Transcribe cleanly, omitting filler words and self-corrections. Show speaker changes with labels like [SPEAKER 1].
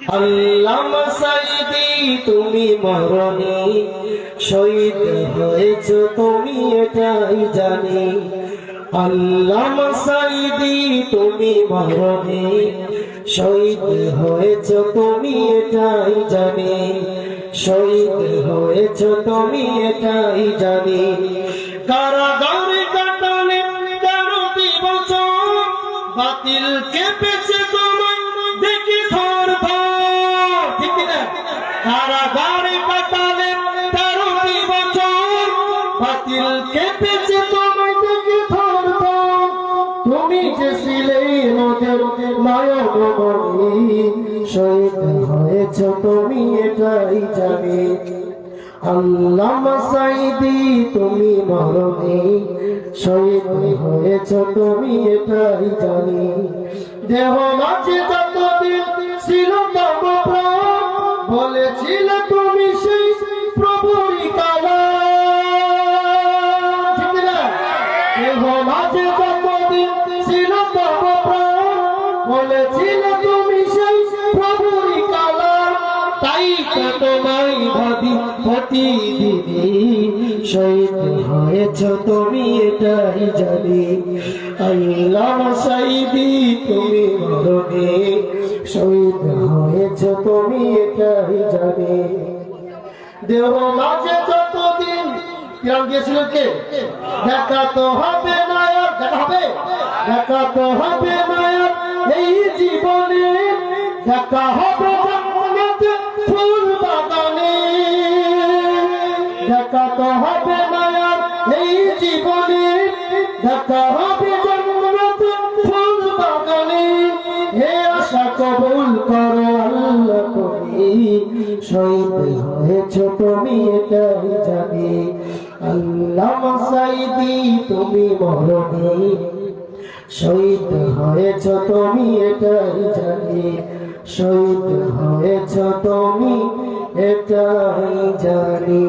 [SPEAKER 1] আল্লামা সাইদি তুমি মরণে শহীদ হয়েছো তুমি এটাই জানি। আল্লামা সাইদি তুমি মরণে শহীদ হয়েছো তুমি এটাই জানি। শহীদ হয়েছো তুমি এটাই জানি। কারাগারে কাটালে 13টি বছর, বাতিল কেঁপেছে তোমায় দেখি থর থর। ঠিক না? কারাগারে কাটালে 13টি বছর, বাতিল কেঁপেছে তোমায় দেখি থর থর। তুমি যে ছিলে নদের নয়নমণি, শহীদ হয়েছো তুমি এটাই জানি। আল্লামা সাইদি তুমি মরণে শহীদ হয়েছো তুমি এটাই জানি। দেহ মাঝে যতদিন ছিল তব প্রাণ, বলেছিলে তুমি সেই প্রভুরই কালাম। ঠিক না? দেহ মাঝে যতদিন ছিল তব প্রাণ, বলেছিলে তুমি সেই প্রভুরই কালাম। তাই তো তোমায় ভাবি প্রতিদিন, শহীদ হয়েছো তুমি এটাই জানি। আল্লামা সাইদি তুমি মরণে শহীদ হয়েছো তুমি এটাই জানি। দেহ মাঝে যতদিন কিরণ গিয়েছিল কে? দেখা তো হবে না আর, দেখা হবে, দেখা তো হবে না আর এই জীবনে, দেখা হবে জান্নাতে ফুল বাগানে। দেখা তো হবে না আর এই জীবনে, দেখা হবে জান্নাতে ফুল বাগানে। হে আশা কবুল করো আল্লাহ তুমি, শহীদ হয়েছো তুমি এটাই জানি। আল্লামা সাইদি তুমি মরণে শহীদ হয়েছো তুমি এটাই জানি। শহীদ হয়েছো তুমি এটাই জানি।